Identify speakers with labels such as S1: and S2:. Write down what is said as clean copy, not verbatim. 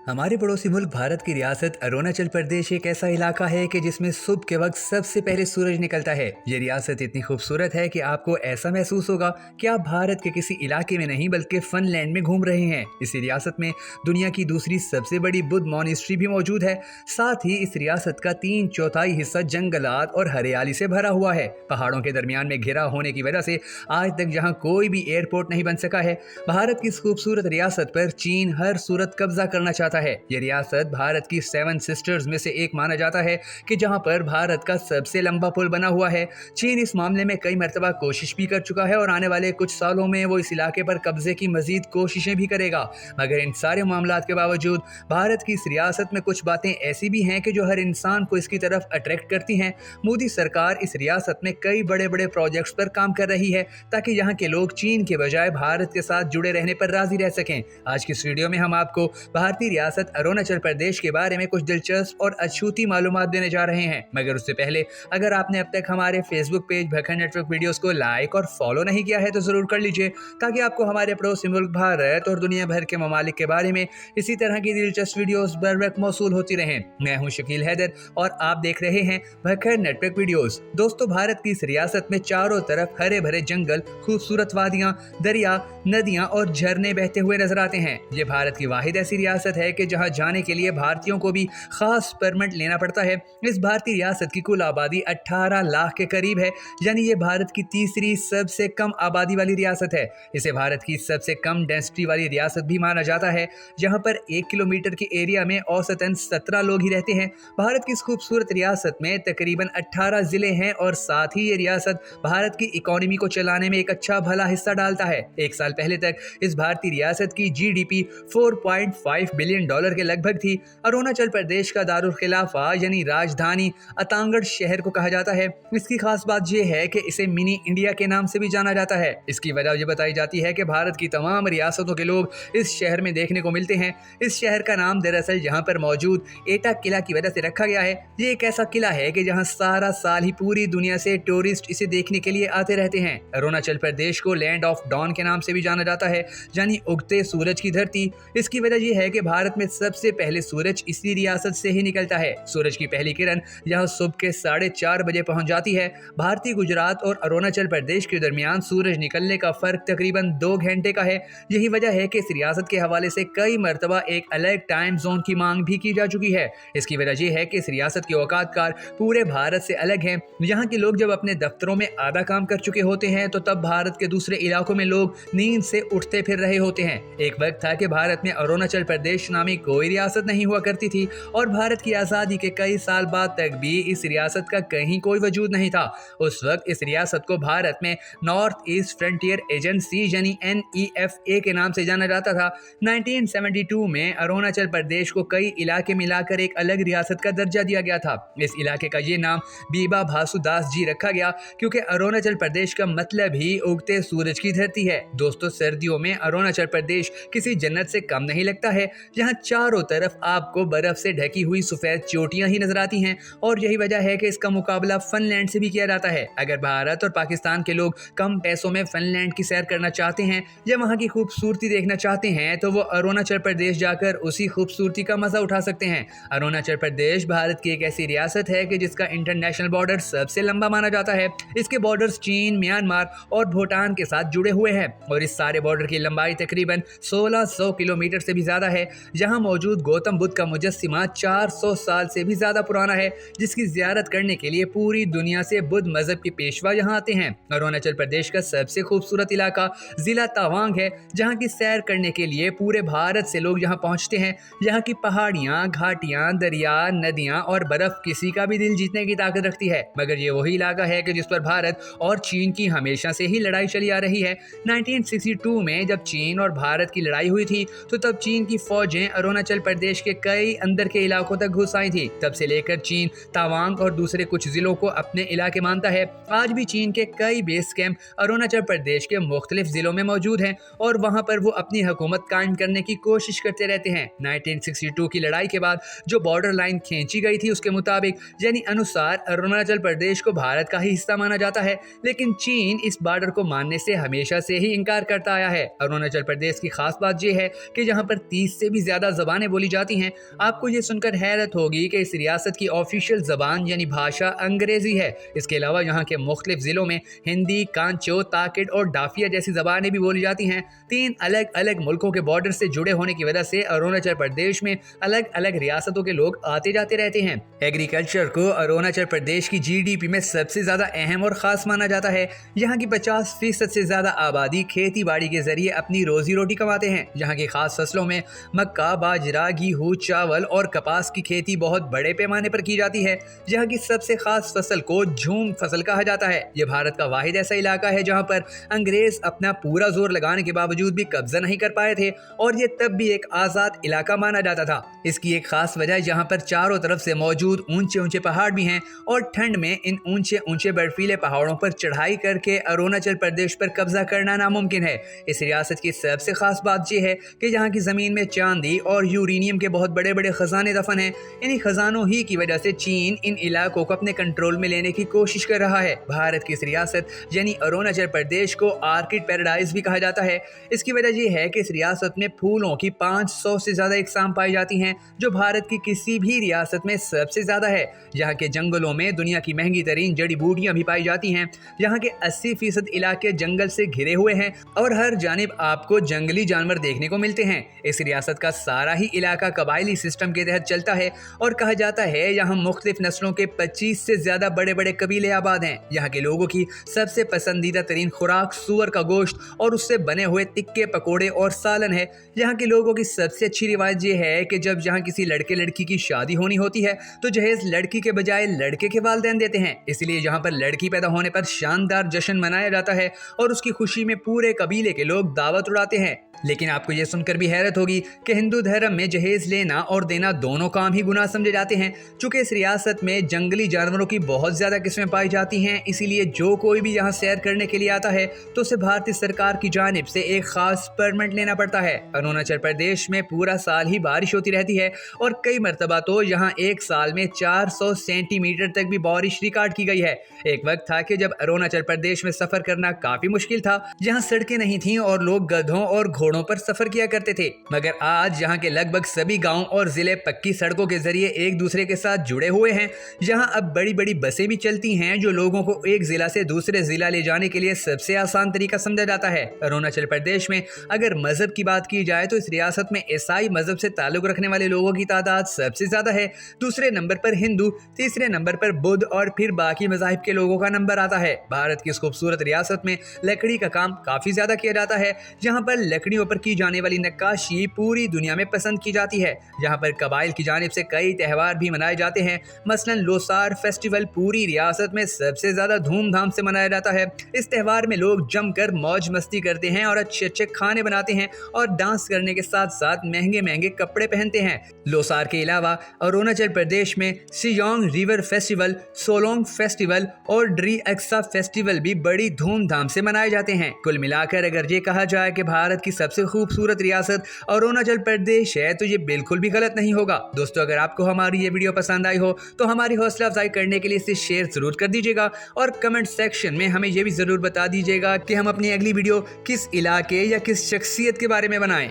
S1: हमारे पड़ोसी मुल्क भारत की रियासत अरुणाचल प्रदेश एक ऐसा इलाका है कि जिसमें सुबह के वक्त सबसे पहले सूरज निकलता है। ये रियासत इतनी खूबसूरत है कि आपको ऐसा महसूस होगा कि आप भारत के किसी इलाके में नहीं बल्कि फनलैंड में घूम रहे हैं। इस रियासत में दुनिया की दूसरी सबसे बड़ी बुद्ध मॉनेस्ट्री भी मौजूद है। साथ ही इस रियासत का 3/4 हिस्सा जंगलात और हरियाली से भरा हुआ है। पहाड़ों के दरमियान में घिरा होने की वजह से आज तक जहाँ कोई भी एयरपोर्ट नहीं बन सका है। भारत की इस खूबसूरत रियासत पर चीन हर सूरत कब्जा करना चाहता है। ये रियासत भारत की 7 सिस्टर्स में से एक माना जाता है कि जहां पर भारत का सबसे लंबा पुल बना हुआ है। चीन इस मामले में कई मर्तबा कोशिश भी कर चुका है और आने वाले कुछ सालों में वो इस इलाके पर कब्जे की मजीद कोशिशें भी करेगा। मगर इन सारे मामलात के बावजूद भारत की इस रियासत में कुछ बातें ऐसी भी हैं कि जो हर इंसान को इसकी तरफ अट्रैक्ट करती हैं। मोदी सरकार इस रियासत में कई बड़े बड़े प्रोजेक्ट्स पर काम कर रही है ताकि यहाँ के लोग चीन के बजाय भारत के साथ जुड़े रहने पर राजी रह सकें। आज की इस वीडियो में हम आपको भारतीय रियासत अरुणाचल प्रदेश के बारे में कुछ दिलचस्प और अछूती मालूमात देने जा रहे हैं। मगर उससे पहले अगर आपने अब तक हमारे फेसबुक पेज भखन नेटवर्क वीडियोस को लाइक और फॉलो नहीं किया है तो जरूर कर लीजिए ताकि आपको हमारे पड़ोसी मुल्क भारत और दुनिया भर के ममालिक के बारे में इसी तरह की दिलचस्प वीडियोस बर वक्त मौसूल होती रहें। मैं हूं शकील हैदर और आप देख रहे हैं भखन नेटवर्क वीडियोस। दोस्तों, भारत की इस रियासत में चारों तरफ हरे भरे जंगल, खूबसूरत वादियां, दरिया, नदियां और झरने बहते हुए नजर आते हैं। ये भारत की वाहिद ऐसी रियासत है कि जहां जाने के लिए भारतीयों को भी खास परमिट लेना पड़ता है। इस भारतीय रियासत की कुल आबादी 18 लाख के करीब है, यानी ये भारत की तीसरी सबसे कम आबादी वाली रियासत है। इसे भारत की सबसे कम डेंसिटी वाली रियासत भी माना जाता है, जहां पर 1 किलोमीटर के एरिया में औसतन 17 लोग ही रहते हैं। भारत की इस खूबसूरत रियासत में तकरीबन 18 जिले हैं और साथ ही ये रियासत भारत की इकोनॉमी को चलाने में एक अच्छा भला हिस्सा डालता है। एक साल पहले तक इस भारतीय रियासत की जीडीपी $4.5 बिलियन के लगभग थी। अरुणाचल प्रदेश का दारुल खिलाफा यानी राजधानी अतांगड़ शहर को कहा जाता है। इसकी खास बात यह है कि इसे मिनी इंडिया के नाम से भी जाना जाता है। इसकी वजह यह बताई जाती है कि भारत की तमाम रियासतों के लोग इस शहर में देखने को मिलते हैं। इस शहर का नाम दरअसल यहाँ पर मौजूद एटा किला की वजह से रखा गया है। ये एक ऐसा किला है कि जहाँ सारा साल ही पूरी दुनिया से टूरिस्ट इसे देखने के लिए आते रहते हैं। अरुणाचल प्रदेश को लैंड ऑफ डॉन के नाम से भी जाना जाता है, यानी उगते सूरज की धरती। इसकी वजह यह है कि भारत में सबसे पहले सूरज इसी रियासत से ही निकलता है। सूरज की पहली किरण यहाँ सुबह के 4:30 बजे पहुंच जाती है। भारतीय गुजरात और अरुणाचल प्रदेश के दरमियान सूरज निकलने का फर्क तकरीबन 2 घंटे का है। यही वजह है कि इस रियासत के हवाले से कई मरतबा एक अलग टाइम जोन की मांग भी की जा चुकी है। इसकी वजह यह है कि इस रियासत के औकातकार पूरे भारत से अलग हैं। यहाँ के लोग जब अपने दफ्तरों में आधा काम कर चुके होते हैं तो तब भारत के दूसरे इलाकों में लोग नींद से उठते फिर रहे होते हैं। एक वक्त था कि भारत में अरुणाचल प्रदेश नामी कोई रियासत नहीं हुआ करती थी और भारत की आजादी के कई साल बाद तक भी इस रियासत का कहीं कोई वजूद नहीं था। उस वक्त इस रियासत को भारत में नॉर्थ ईस्ट फ्रंटियर एजेंसी यानी NEFA के नाम से जाना जाता था। 1972 में अरुणाचल प्रदेश को कई इलाके मिलाकर एक अलग रियासत का दर्जा दिया गया था। इस इलाके का ये नाम बीबा भासुदास जी रखा गया क्योंकि अरुणाचल प्रदेश का मतलब ही उगते सूरज की धरती है। दोस्तों, सर्दियों में अरुणाचल प्रदेश किसी जन्नत से कम नहीं लगता है। यहाँ चारों तरफ आपको बर्फ से ढकी हुई सफेद चोटियां ही नजर आती हैं और यही वजह है कि इसका मुकाबला फिनलैंड से भी किया जाता है। अगर भारत और पाकिस्तान के लोग कम पैसों में फिनलैंड की सैर करना चाहते हैं या वहाँ की खूबसूरती देखना चाहते हैं तो वो अरुणाचल प्रदेश जाकर उसी खूबसूरती का मजा उठा सकते हैं। अरुणाचल प्रदेश भारत की एक ऐसी रियासत है कि जिसका इंटरनेशनल बॉर्डर सबसे लंबा माना जाता है। इसके बॉर्डर्स चीन, म्यांमार और भूटान के साथ जुड़े हुए हैं और इस सारे बॉर्डर की लंबाई तकरीबन 1600 किलोमीटर से भी ज्यादा है। जहां मौजूद गौतम बुद्ध का मुजस्सिमा 400 साल से भी ज्यादा पुराना है, जिसकी जियारत करने के लिए पूरी दुनिया से बुद्ध मजहब के पेशवा यहां आते हैं। अरुणाचल प्रदेश का सबसे खूबसूरत इलाका जिला तवांग है, जहां की सैर करने के लिए पूरे भारत से लोग यहां पहुंचते हैं। यहाँ की पहाड़ियां, घाटियां, दरिया, नदियां और बर्फ किसी का भी दिल जीतने की ताकत रखती है। मगर ये वही इलाका है कि जिस पर भारत और चीन की हमेशा से ही लड़ाई चली आ रही है। 1962 में जब चीन और भारत की लड़ाई हुई थी तो तब चीन की फौजें अरुणाचल प्रदेश के कई अंदर के इलाकों तक घुस आई थी। तब से लेकर चीन तवांग और दूसरे कुछ जिलों को अपने इलाके मानता है। आज भी चीन के कई बेस कैंप अरुणाचल प्रदेश के मुख्तलिफ जिलों में मौजूद हैं और वहां पर वो अपनी हुकूमत कायम करने की कोशिश करते रहते हैं। 1962 की लड़ाई के बाद जो बॉर्डर लाइन खींची गई थी उसके मुताबिक यानी अनुसार अरुणाचल प्रदेश को भारत का ही हिस्सा माना जाता है, लेकिन चीन इस बॉर्डर को मानने से हमेशा से ही इनकार करता आया है। अरुणाचल प्रदेश की खास बात यह है कि यहाँ पर 30 से भी ज्यादा ज़्यादा ज़बानें बोली जाती हैं। आपको ये सुनकर हैरत होगी कि इस रियासत की ऑफिशियल ज़बान यानी भाषा अंग्रेज़ी है। इसके अलावा यहाँ के मुख्तलिफ ज़िलों में हिंदी, कांचो, ताकिड और डाफिया जैसी ज़बानें भी बोली जाती हैं। 3 अलग अलग मुल्कों के बॉर्डर से जुड़े होने की वजह से अरुणाचल प्रदेश में अलग अलग रियासतों के लोग आते जाते रहते हैं। एग्रीकल्चर को अरुणाचल प्रदेश की GDP में सबसे ज़्यादा अहम और ख़ास माना जाता है। यहाँ की 50% से ज़्यादा आबादी खेती बाड़ी के जरिए अपनी रोजी रोटी कमाते हैं। यहाँ की खास फसलों में मक्का, बाजरा, गेहूँ, चावल और कपास की खेती बहुत बड़े पैमाने पर की जाती है। यहाँ की सबसे खास फसल को झूम फसल कहा जाता है। ये भारत का वाहिद ऐसा इलाका है जहाँ पर अंग्रेज अपना पूरा जोर लगाने के बावजूद भी कब्जा नहीं कर पाए थे और ये तब भी एक आज़ाद इलाका माना जाता था। इसकी एक खास वजह यहाँ पर चारों तरफ से मौजूद ऊंचे ऊंचे पहाड़ भी हैं और ठंड में इन ऊंचे ऊंचे बर्फीले पहाड़ों पर चढ़ाई करके अरुणाचल प्रदेश पर कब्जा करना नामुमकिन है। इस रियासत की सबसे खास बात यह है कि यहाँ की ज़मीन में चांदी और यूरेनियम के बहुत बड़े बड़े खजाने दफन हैं। इन्हीं खजानों ही की वजह से चीन इन इलाकों को अपने कंट्रोल में लेने की कोशिश कर रहा है। भारत की इस रियासत यानी अरुणाचल प्रदेश को आर्किड पैराडाइज भी कहा जाता है। इसकी वजह यह है कि इस रियासत में फूलों की 500 से ज़्यादा इकसाम पाई जाती हैं, जो भारत की किसी भी रियासत में सबसे ज़्यादा है। यहाँ के जंगलों में दुनिया की महंगी तरीन जड़ी बूटियाँ भी पाई जाती हैं। यहाँ के 80% इलाके जंगल से घिरे हुए हैं और हर जानिब आपको जंगली जानवर देखने को मिलते हैं। इस रियासत का सारा ही इलाका कबायली सिस्टम के तहत चलता है और कहा जाता है यहाँ मुख्तलिफ नस्लों के 25 से ज़्यादा बड़े बड़े कबीले आबाद हैं। यहाँ के लोगों की सबसे पसंदीदा तरीन खुराक सूअर का गोश्त और उससे बने हुए तिक्के, पकोड़े और सालन है। यहाँ के लोगों की सबसे अच्छी रिवायत ये है कि जब यहाँ किसी लड़के लड़की की शादी होनी होती है तो जहेज लड़की के बजाय लड़के के वालिदैन देते हैं। इसलिए यहाँ पर लड़की पैदा होने पर शानदार जश्न मनाया जाता है और उसकी खुशी में पूरे कबीले के लोग दावत उड़ाते हैं। लेकिन आपको ये सुनकर भी हैरत होगी कि हिंदू धर्म में जहेज लेना और देना दोनों काम ही गुनाह समझे जाते हैं। चूँकि इस रियासत में जंगली जानवरों की बहुत ज़्यादा किस्में पाई जाती हैं, इसीलिए जो कोई भी यहाँ सैर करने के लिए आता है तो उसे भारतीय सरकार की जानिब से एक खास परमिट लेना पड़ता है। अरुणाचल प्रदेश में पूरा साल ही बारिश होती रहती है और कई मरतबा तो यहाँ एक साल में 400 सेंटीमीटर तक भी बारिश रिकॉर्ड की गई है। एक वक्त था कि जब अरुणाचल प्रदेश में सफ़र करना काफ़ी मुश्किल था। यहाँ सड़कें नहीं थीं और लोग गधों और घोड़ों पर सफर किया करते थे, मगर आज यहाँ के लगभग सभी गांव और जिले पक्की सड़कों के जरिए एक दूसरे के साथ जुड़े हुए हैं। यहाँ अब बड़ी बड़ी बसें भी चलती हैं जो लोगों को एक जिला से दूसरे जिला ले जाने के लिए सबसे आसान तरीका समझा जाता है। अरुणाचल प्रदेश में अगर मजहब की बात की जाए तो इस रियासत में ईसाई मजहब से ताल्लुक रखने वाले लोगों की तादाद सबसे ज्यादा है। दूसरे नंबर पर हिंदू, तीसरे नंबर पर बुद्ध और फिर बाकी मजाहिब के लोगों का नंबर आता है। भारत की इस खूबसूरत रियासत में लकड़ी का काम काफी ज्यादा किया जाता है। यहाँ पर लकड़ियों पर की जाने वाली नक्काशी पूरी दुनिया में पसंद की जाती है। यहाँ पर कबाइल की जानिब से कई त्यौहार भी मनाए जाते हैं। मसलन लोसार फेस्टिवल पूरी रियासत में सबसे ज्यादा धूमधाम से मनाया जाता है। इस त्यौहार में लोग जमकर मौज मस्ती करते हैं और अच्छे अच्छे खाने बनाते हैं और डांस करने के साथ साथ महंगे महंगे कपड़े पहनते हैं। लोसार के अलावा अरुणाचल प्रदेश में सियोंग रिवर फेस्टिवल, सोलोंग फेस्टिवल और ड्री एक्सा फेस्टिवल भी बड़ी धूमधाम से मनाए जाते हैं। कुल मिलाकर अगर ये कहा जाए कि भारत की सबसे खूबसूरत रियासत अरुणाचल प्रदेश है तो ये बिल्कुल भी गलत नहीं होगा। दोस्तों, अगर आपको हमारी ये वीडियो पसंद आई हो तो हमारी हौसला अफजाई करने के लिए इसे शेयर जरूर कर दीजिएगा और कमेंट सेक्शन में हमें ये भी जरूर बता दीजिएगा कि हम अपनी अगली वीडियो किस इलाके या किस शख्सियत के बारे में बनाएं।